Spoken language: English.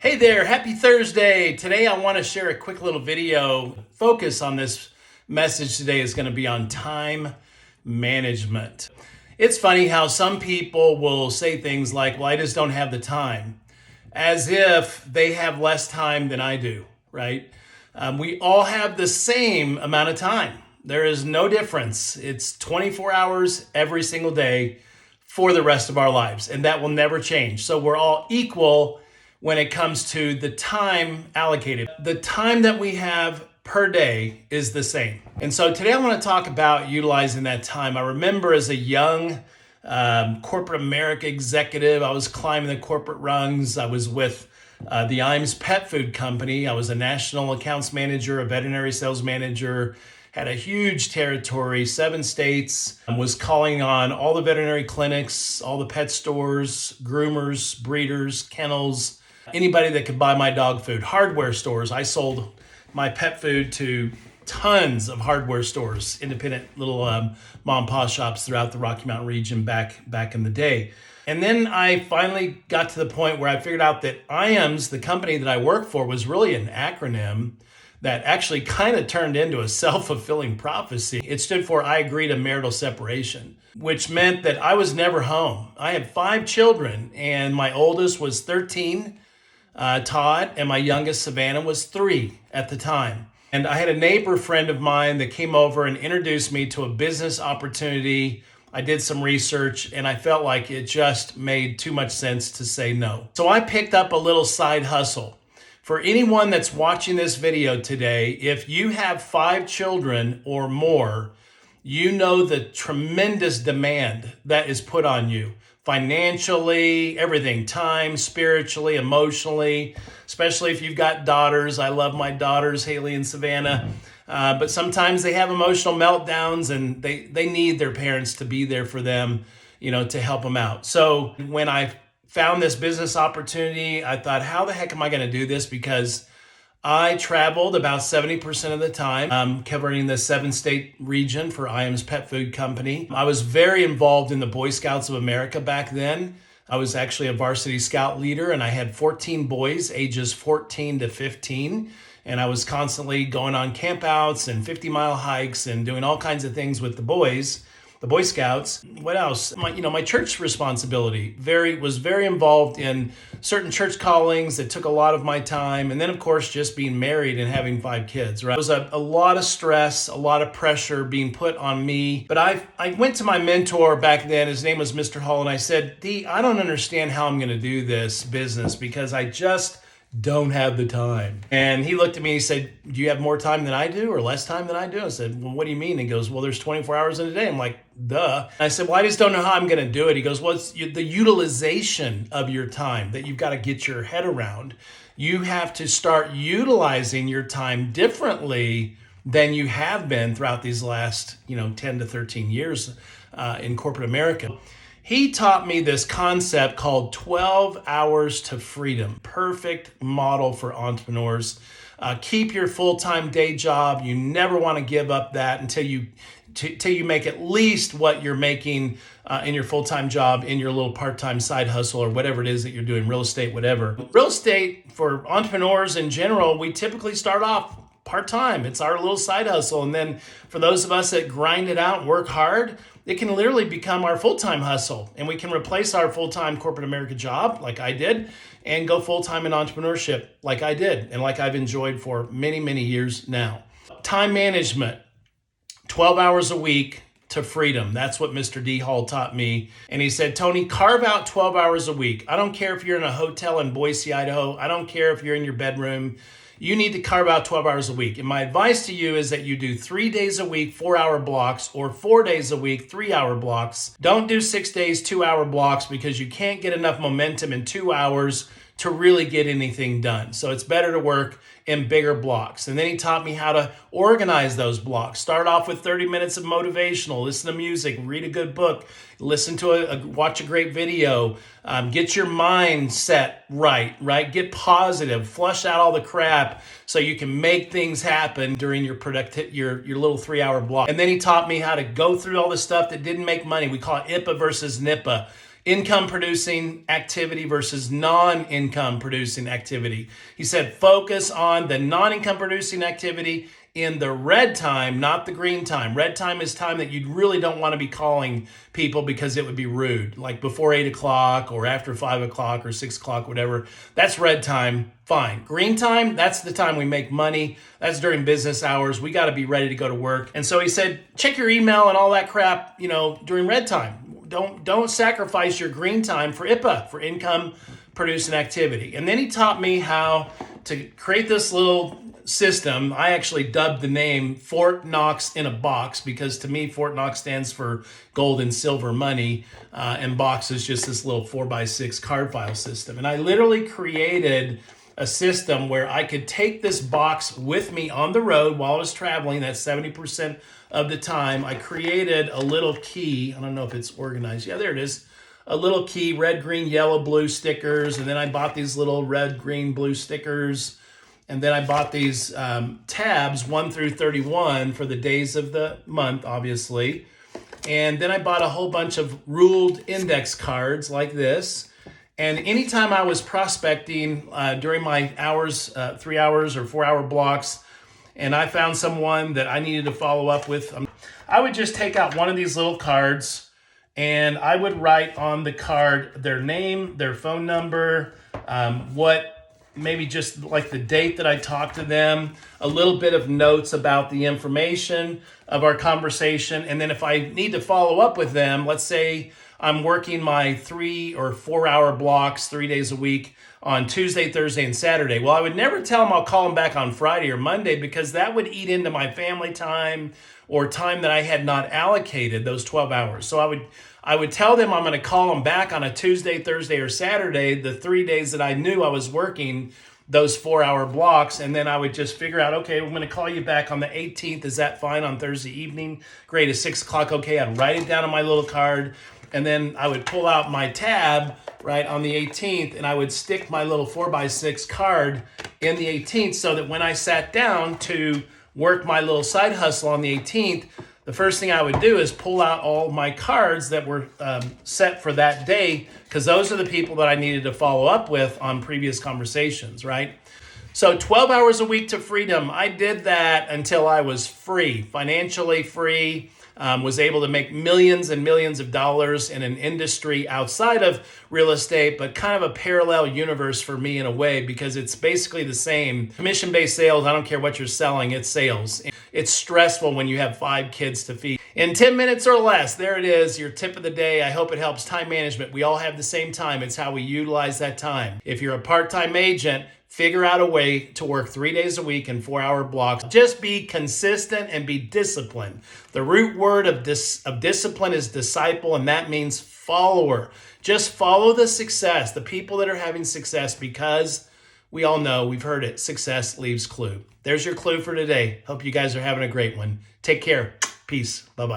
Hey there, happy Thursday. Today I want to share a quick little video. Focus on this message today is going to be on time management. It's funny how some people will say things like, well, I just don't have the time, as if they have less time than I do, right? We all have the same amount of time. There is no difference. It's 24 hours every single day for the rest of our lives, and that will never change. So we're all equal when it comes to the time allocated. The time that we have per day is the same. And so today I want to talk about utilizing that time. I remember as a young corporate America executive, I was climbing the corporate rungs. I was with the Iams Pet Food Company. I was a national accounts manager, a veterinary sales manager, had a huge territory, 7 states, was calling on all the veterinary clinics, all the pet stores, groomers, breeders, kennels, anybody that could buy my dog food. Hardware stores. I sold my pet food to tons of hardware stores, independent little mom and pop shops throughout the Rocky Mountain region back in the day. And then I finally got to the point where I figured out that IAMS, the company that I work for, was really an acronym that actually kind of turned into a self-fulfilling prophecy. It stood for I agree to marital separation, which meant that I was never home. I had 5 children, and my oldest was 13, Todd, and my youngest, Savannah, was 3 at the time. And I had a neighbor friend of mine that came over and introduced me to a business opportunity. I did some research, and I felt like it just made too much sense to say no. So I picked up a little side hustle. For anyone that's watching this video today, if you have 5 children or more, you know the tremendous demand that is put on you. Financially, everything, time, spiritually, emotionally, especially if you've got daughters. I love my daughters, Haley and Savannah, but sometimes they have emotional meltdowns and they need their parents to be there for them, to help them out. So when I found this business opportunity, I thought, how the heck am I going to do this? Because I traveled about 70% of the time, covering the 7-state region for IAMS Pet Food Company. I was very involved in the Boy Scouts of America back then. I was actually a varsity scout leader, and I had 14 boys, ages 14 to 15. And I was constantly going on campouts and 50-mile hikes and doing all kinds of things with the boys. The Boy Scouts. What else? My church responsibility was very involved in certain church callings that took a lot of my time. And then, of course, just being married and having 5 kids, right? It was a lot of stress, a lot of pressure being put on me. But I went to my mentor back then. His name was Mr. Hall. And I said, D, I don't understand how I'm going to do this business because I just don't have the time. And he looked at me and he said, do you have more time than I do or less time than I do? I said, well, what do you mean? He goes, well, there's 24 hours in a day. I'm like, duh. I said, well, I just don't know how I'm going to do it. He goes, well, it's the utilization of your time that you've got to get your head around. You have to start utilizing your time differently than you have been throughout these last, 10 to 13 years in corporate America. He taught me this concept called 12 hours to freedom. Perfect model for entrepreneurs. Keep your full-time day job. You never want to give up that until you make at least what you're making in your full-time job, in your little part-time side hustle or whatever it is that you're doing, real estate, whatever. Real estate, for entrepreneurs in general, we typically start off part-time. It's our little side hustle. And then for those of us that grind it out and work hard, it can literally become our full-time hustle. And we can replace our full-time corporate America job like I did and go full-time in entrepreneurship like I did and like I've enjoyed for many, many years now. Time management, 12 hours a week to freedom. That's what Mr. D. Hall taught me. And he said, Tony, carve out 12 hours a week. I don't care if you're in a hotel in Boise, Idaho. I don't care if you're in your bedroom. You need to carve out 12 hours a week. And my advice to you is that you do 3 days a week, 4-hour blocks, or 4 days a week, 3-hour blocks. Don't do 6 days, 2-hour blocks because you can't get enough momentum in 2 hours to really get anything done. So it's better to work in bigger blocks. And then he taught me how to organize those blocks. Start off with 30 minutes of motivational, listen to music, read a good book, listen to watch a great video, get your mind set right? Get positive, flush out all the crap so you can make things happen during your little 3-hour block. And then he taught me how to go through all the stuff that didn't make money. We call it IPA versus NIPA. income producing activity versus non-income producing activity. He said, focus on the non-income producing activity in the red time, not the green time. Red time is time that you really don't want to be calling people because it would be rude, like before 8 o'clock or after 5 o'clock or 6 o'clock, whatever. That's red time, fine. Green time, that's the time we make money. That's during business hours. We got to be ready to go to work. And so he said, check your email and all that crap, during red time. Don't sacrifice your green time for IPA, for income producing activity. And then he taught me how to create this little system. I actually dubbed the name Fort Knox in a Box because to me, Fort Knox stands for gold and silver money, and box is just this little 4x6 card file system. And I literally created a system where I could take this box with me on the road while I was traveling. That's 70% of the time. I created a little key. I don't know if it's organized. Yeah, there it is. A little key, red, green, yellow, blue stickers. And then I bought these little red, green, blue stickers. And then I bought these tabs 1 through 31 for the days of the month, obviously. And then I bought a whole bunch of ruled index cards like this. And anytime I was prospecting during my hours, 3 hours or 4 hour blocks, and I found someone that I needed to follow up with, I would just take out one of these little cards and I would write on the card their name, their phone number, maybe just like the date that I talked to them, a little bit of notes about the information of our conversation. And then if I need to follow up with them, let's say I'm working my 3 or 4 hour blocks 3 days a week on Tuesday, Thursday, and Saturday. Well, I would never tell them I'll call them back on Friday or Monday because that would eat into my family time or time that I had not allocated, those 12 hours. So I would tell them I'm going to call them back on a Tuesday, Thursday, or Saturday, the 3 days that I knew I was working those 4 hour blocks. And then I would just figure out, okay, I'm going to call you back on the 18th. Is that fine on Thursday evening? Great. At 6 o'clock. Okay. I'd write it down on my little card. And then I would pull out my tab right on the 18th and I would stick my little 4x6 card in the 18th so that when I sat down to work my little side hustle on the 18th, the first thing I would do is pull out all my cards that were set for that day because those are the people that I needed to follow up with on previous conversations, right? So 12 hours a week to freedom. I did that until I was free, financially free, was able to make millions and millions of dollars in an industry outside of real estate, but kind of a parallel universe for me in a way because it's basically the same. Commission-based sales, I don't care what you're selling, it's sales. It's stressful when you have 5 kids to feed. In 10 minutes or less, there it is, your tip of the day. I hope it helps. Time management. We all have the same time. It's how we utilize that time. If you're a part-time agent, figure out a way to work 3 days a week in 4 hour blocks. Just be consistent and be disciplined. The root word of discipline is disciple, and that means follower. Just follow the success, the people that are having success, because we all know, we've heard it, success leaves clue. There's your clue for today. Hope you guys are having a great one. Take care. Peace. Bye-bye.